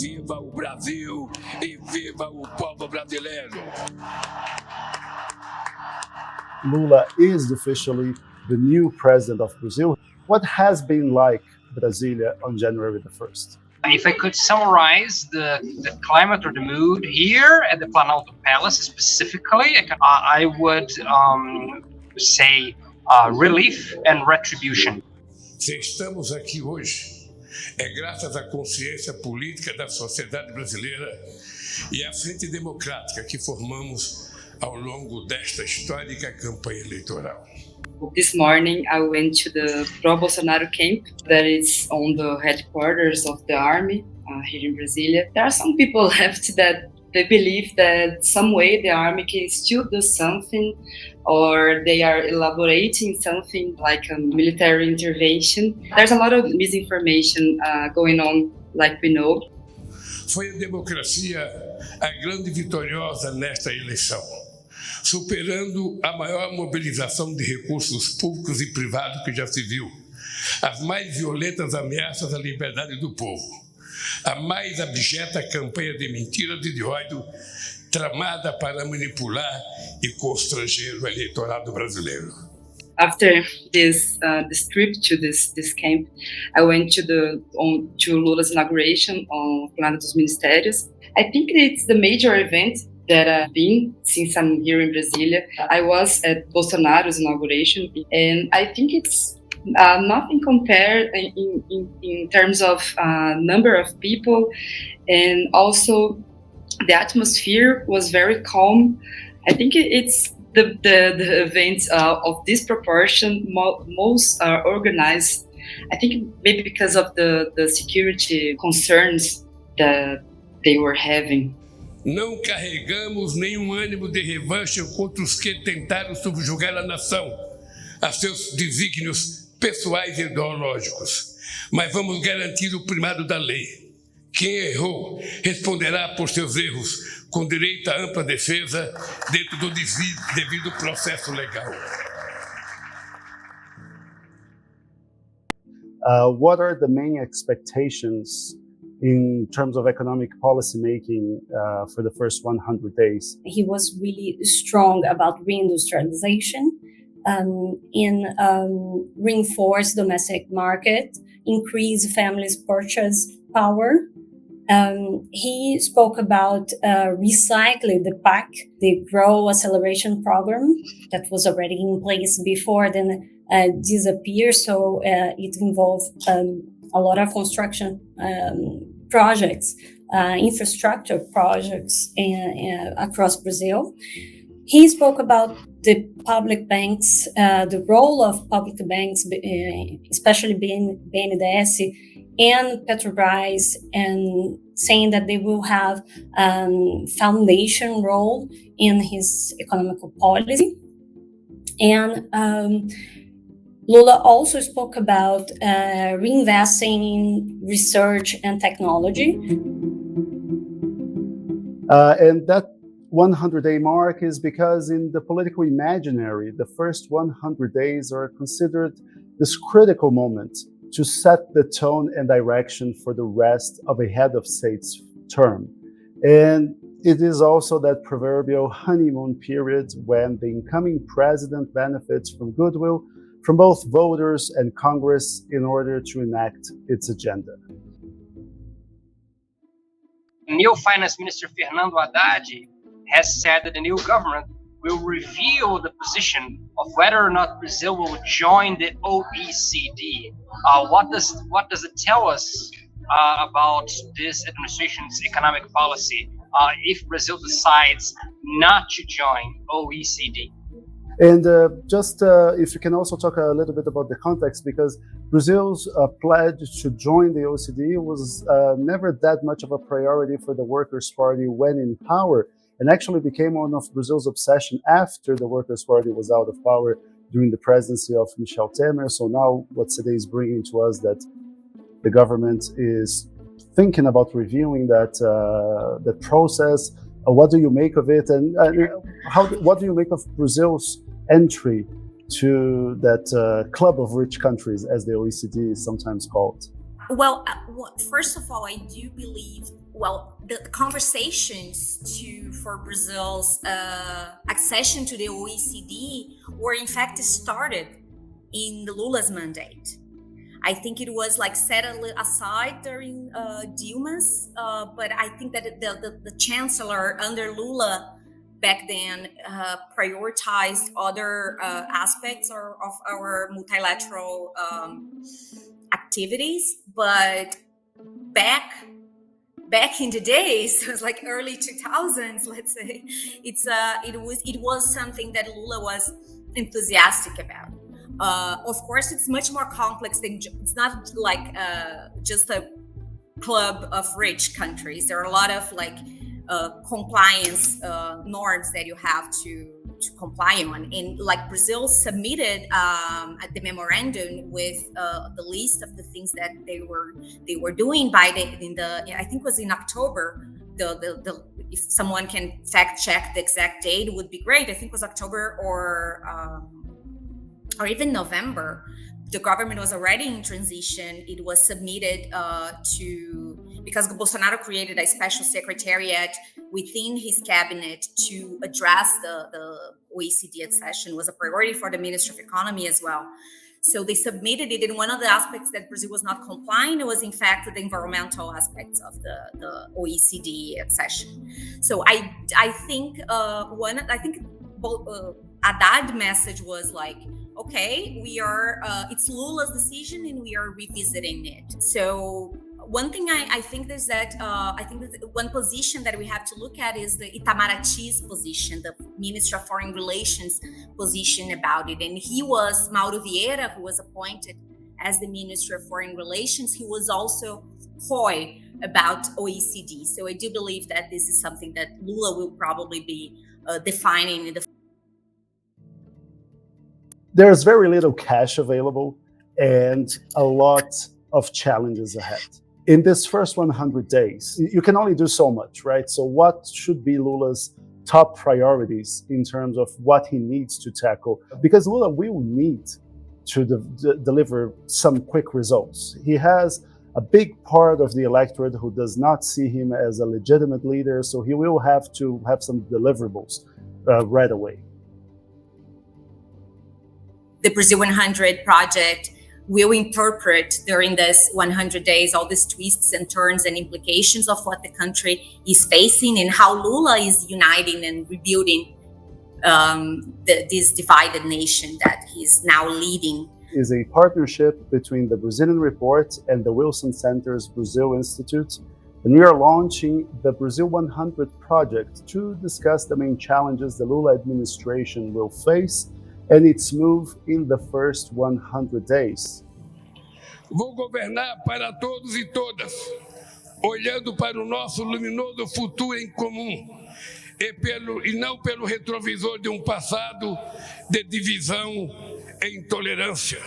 Viva o Brasil e viva o povo brasileiro! Lula is officially the new president of Brazil. What has been like Brasilia on January the 1st? If I could summarize the climate or the mood here at the Planalto Palace specifically, I would say relief and retribution. Se estamos aqui hoje, é graças à consciência política da sociedade brasileira e à frente democrática que formamos ao longo desta histórica campanha eleitoral. This morning, I went to the pro-Bolsonaro camp that is on the headquarters of the army here in Brasília. There are some people left that they believe that some way the army can still do something, or they are elaborating something like a military intervention. There's a lot of misinformation going on, like we know. Foi a democracia a grande vitoriosa nesta eleição, superando a maior mobilização de recursos públicos e privados que já se viu, as mais violentas ameaças à liberdade do povo, a mais abjeta campanha de mentiras e de ódio tramada para manipular e constranger o eleitorado brasileiro. After this trip to this camp, I went to Lula's inauguration on Planalto dos Ministérios. I think it's the major event that I've been since I'm here in Brasília. I was at Bolsonaro's inauguration, and I think it's nothing compared in terms of number of people, and also the atmosphere was very calm. I think it's the events of this proportion most organized. I think maybe because of the security concerns that they were having. Não carregamos nenhum ânimo de revanche contra os que tentaram subjugar a nação a seus desígnios pessoais e ideológicos, mas vamos garantir o primado da lei. Quem errou responderá por seus erros, com direito à ampla defesa dentro do devido processo legal. What are the main expectations in terms of economic policy making for the first 100 days? He was really strong about reindustrialization, reinforce domestic market, increase families' purchase power. He spoke about recycling the PAC, the Grow Acceleration Program that was already in place before, then disappeared. So it involved a lot of construction projects, infrastructure projects across Brazil. He spoke about the public banks, the role of public banks, especially BNDES and Petrobras, and saying that they will have foundation role in his economical policy. And Lula also spoke about reinvesting in research and technology. And that 100-day mark is because in the political imaginary, the first 100 days are considered this critical moment to set the tone and direction for the rest of a head of state's term. And it is also that proverbial honeymoon period when the incoming president benefits from goodwill from both voters and Congress in order to enact its agenda. New Finance Minister Fernando Haddad has said that the new government will reveal the position of whether or not Brazil will join the OECD. What does it tell us about this administration's economic policy if Brazil decides not to join OECD? And if you can also talk a little bit about the context, because Brazil's pledge to join the OECD was never that much of a priority for the Workers' Party when in power, and actually became one of Brazil's obsession after the Workers' Party was out of power during the presidency of Michel Temer. So now what Cedê is bringing to us that the government is thinking about reviewing that process. What do you make of it, and what do you make of Brazil's entry to that club of rich countries, as the OECD is sometimes called? Well, first of all, I do believe well, the conversations for Brazil's accession to the OECD were in fact started in the Lula's mandate. I think it was like set aside during Dilma's, but I think that the chancellor under Lula back then prioritized other aspects of our multilateral activities. But back in the days, it was like early 2000s, let's say, it was something that Lula was enthusiastic about. Of course, it's much more complex than it's not like just a club of rich countries. There are a lot of like compliance norms that you have to comply on, and like Brazil submitted the memorandum with the list of the things that they were doing by I think it was in October. The if someone can fact check the exact date, it would be great. I think it was October or even November. The government was already in transition. It was submitted because Bolsonaro created a special secretariat within his cabinet to address the OECD accession. It was a priority for the Ministry of Economy as well. So they submitted it, and one of the aspects that Brazil was not complying was, in fact, the environmental aspects of the OECD accession. So I think Haddad's message was like, okay, we are. It's Lula's decision, and we are revisiting it. So one thing I think is that one position that we have to look at is the Itamaraty's position, the Minister of Foreign Relations position about it. And he was Mauro Vieira, who was appointed as the Minister of Foreign Relations. He was also coy about OECD. So I do believe that this is something that Lula will probably be defining in the. There's very little cash available and a lot of challenges ahead. In this first 100 days, you can only do so much, right? So what should be Lula's top priorities in terms of what he needs to tackle? Because Lula will need to deliver some quick results. He has a big part of the electorate who does not see him as a legitimate leader, so he will have to have some deliverables right away. The Brazil 100 project will interpret during this 100 days all these twists and turns and implications of what the country is facing and how Lula is uniting and rebuilding this divided nation that he's now leading. Is a partnership between the Brazilian Report and the Wilson Center's Brazil Institute, and we are launching the Brazil 100 project to discuss the main challenges the Lula administration will face and its move in the first 100 days. Vou governar para todos e todas, olhando para o nosso luminoso futuro em comum e não pelo retrovisor de passado de divisão e intolerância.